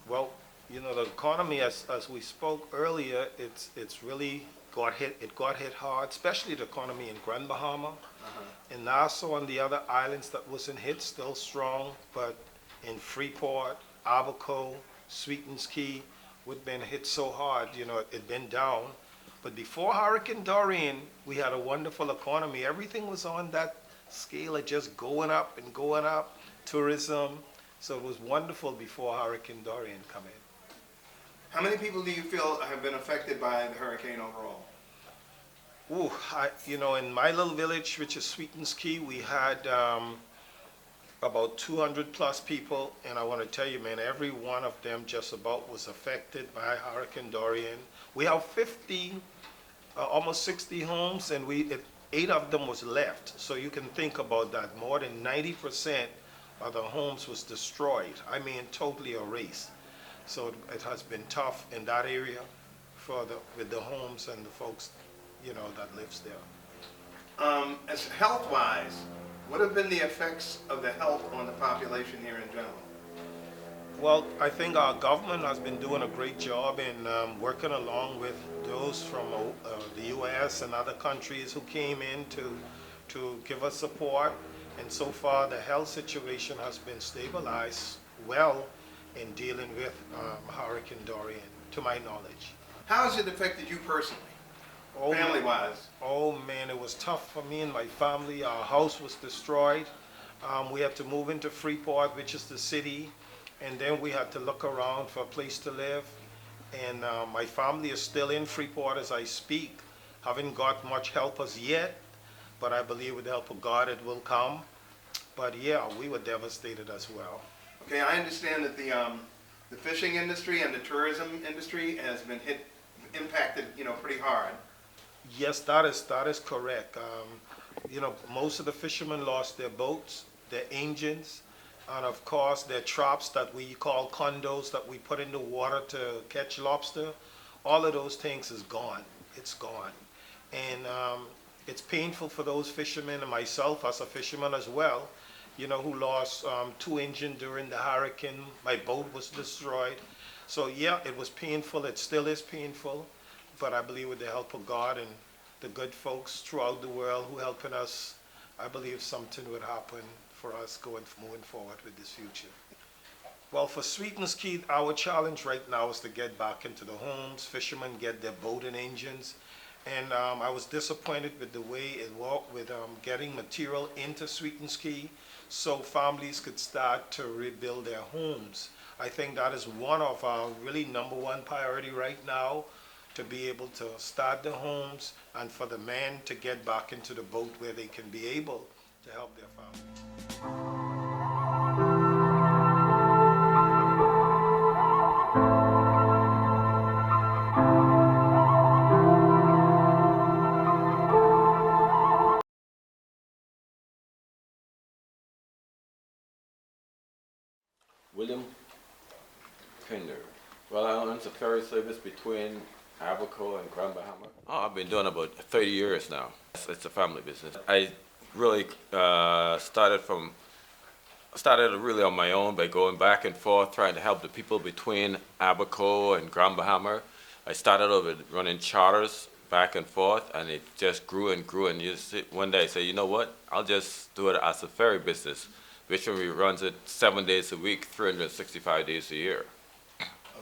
Well, the economy, as we spoke earlier, it's really got hit. It got hit hard, especially the economy in Grand Bahama. In Nassau and the other islands that wasn't hit, still strong, but in Freeport, Abaco, Sweetens Key, we've been hit so hard, it been down. But before Hurricane Dorian, we had a wonderful economy. Everything was on that scale of just going up and going up, tourism. So it was wonderful before Hurricane Dorian come in. How many people do you feel have been affected by the hurricane overall? In my little village, which is Sweetens Key, we had about 200 plus people, and I want to tell you, man, every one of them just about was affected by Hurricane Dorian. We have 50, almost 60 homes, and 8 of them was left. So you can think about that. More than 90% of the homes was destroyed. I mean, totally erased. So it has been tough in that area with the homes and the folks, that lives there. As health-wise, what have been the effects of the health on the population here in general? Well, I think our government has been doing a great job in working along with those from the U.S. and other countries who came in to give us support. And so far, the health situation has been stabilized well in dealing with Hurricane Dorian, to my knowledge. How has it affected you personally, family-wise? Oh man, it was tough for me and my family. Our house was destroyed. We had to move into Freeport, which is the city, and then we had to look around for a place to live. And my family is still in Freeport as I speak. Haven't got much help as yet, but I believe with the help of God it will come. But yeah, we were devastated as well. Okay, I understand that the fishing industry and the tourism industry has been impacted, pretty hard. Yes, that is correct. Most of the fishermen lost their boats, their engines, and of course their traps that we call condos that we put in the water to catch lobster. All of those things is gone. It's gone. And it's painful for those fishermen and myself as a fisherman as well, who lost 2 engines during the hurricane. My boat was destroyed. So yeah, it was painful. It still is painful. But I believe with the help of God and the good folks throughout the world who helping us, I believe something would happen for us moving forward with this future. Well, for Sweetens Key, our challenge right now is to get back into the homes. Fishermen get their boat and engines. And I was disappointed with the way it worked with getting material into Sweetens Key so families could start to rebuild their homes. I think that is one of our really #1 priority right now, to be able to start the homes and for the men to get back into the boat where they can be able to help their families. William Pender. Well, I own the ferry service between Abaco and Grand Bahama. Oh, I've been doing about 30 years now. It's a family business. I really started really on my own by going back and forth, trying to help the people between Abaco and Grand Bahama. I started out with running charters back and forth, and it just grew and grew. And one day I said, you know what? I'll just do it as a ferry business, which runs it 7 days a week, 365 days a year.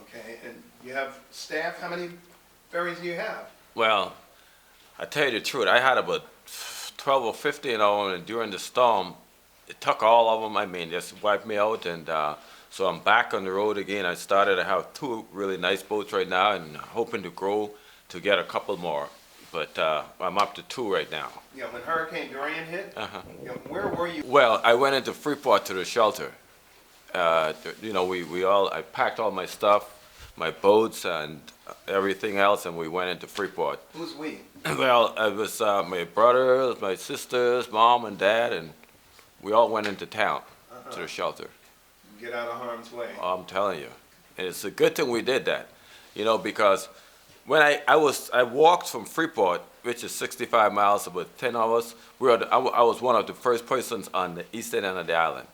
Okay, and you have staff. How many ferries do you have? Well, I tell you the truth, I had about 12 or 15 of them, and during the storm, it took all of them. I mean, just wiped me out, and so I'm back on the road again. I have 2 really nice boats right now, and hoping to grow to get a couple more. But I'm up to 2 right now. Yeah, when Hurricane Dorian hit, where were you? Well, I went into Freeport to the shelter. I packed all my stuff, my boats and everything else, and we went into Freeport. Who's we? Well, it was my brothers, my sisters, mom and dad, and we all went into town to the shelter. Get out of harm's way. Oh, I'm telling you. And it's a good thing we did that, because when I walked from Freeport, which is 65 miles, about 10 hours, I was one of the first persons on the eastern end of the island.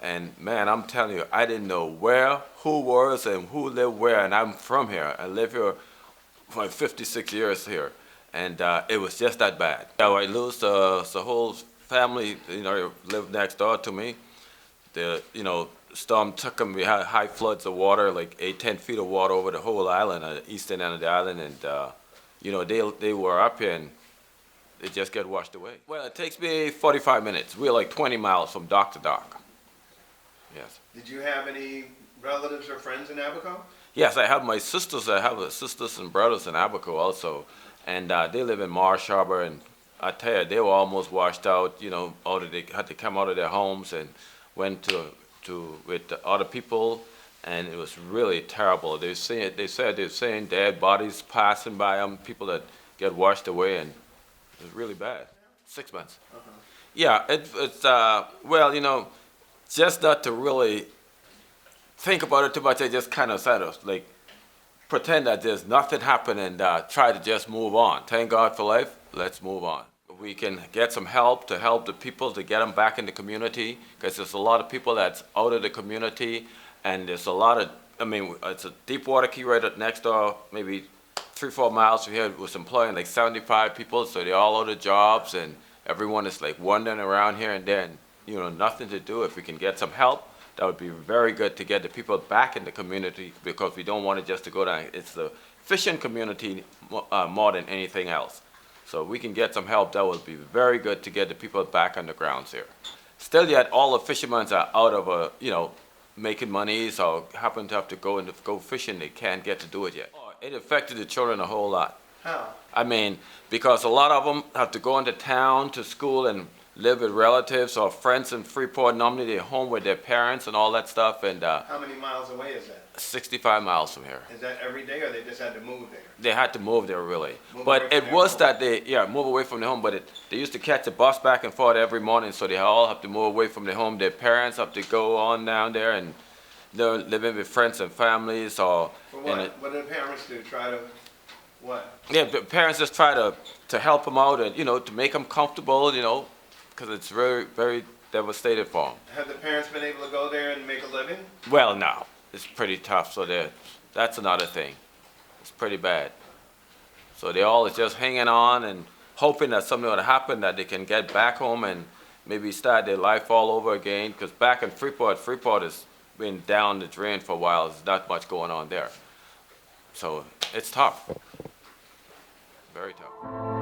And man, I'm telling you, I didn't know where, who was, and who lived where. And I'm from here. I live here for 56 years here, and it was just that bad. I lose the whole family. Lived next door to me. The storm took them. We had high floods of water, like 8, 10 feet of water over the whole island, the eastern end of the island, and they were up here and they just get washed away. Well, it takes me 45 minutes. We're like 20 miles from dock to dock. Yes. Did you have any relatives or friends in Abaco? Yes, I have my sisters. I have sisters and brothers in Abaco also, and they live in Marsh Harbor. And I tell you, they were almost washed out. They had to come out of their homes and went with the other people, and it was really terrible. They said they're seeing dead bodies passing by them, people that get washed away, and it was really bad. 6 months. Yeah, it's well, just not to really think about it too much. I just kind of like pretend that there's nothing happened and try to just move on. Thank God for life. Let's move on. We can get some help to help the people to get them back in the community, because there's a lot of people that's out of the community, and there's a lot of, it's a deep water key right next door, maybe 3-4 miles from here, was employing like 75 people, so they're all out of jobs, and everyone is like wandering around here and there, and nothing to do. If we can get some help, that would be very good to get the people back in the community, because we don't want it just to go down. It's the fishing community more than anything else. So we can get some help. That would be very good to get the people back on the grounds here. Still yet, all the fishermen are out of making monies, or happen to have to go fishing. They can't get to do it yet. It affected the children a whole lot. How? Because a lot of them have to go into town to school and live with relatives or friends in Freeport. Normally they're home with their parents and all that stuff. And how many miles away is that? 65 miles from here. Is that every day, or they just had to move there? They had to move there, really. Move But away it from was their that move away from their home, but they used to catch a bus back and forth every morning, so they all have to move away from their home. Their parents have to go on down there, and they're living with friends and families. For what? What do the parents do? Try to what? Yeah, the parents just try to help them out and, to make them comfortable, because it's very, very devastated for them. Have the parents been able to go there and make a living? Well, no. It's pretty tough, so that's another thing. It's pretty bad. So they all is just hanging on and hoping that something will happen, that they can get back home and maybe start their life all over again. Because back in Freeport has been down the drain for a while. There's not much going on there. So it's tough. Very tough.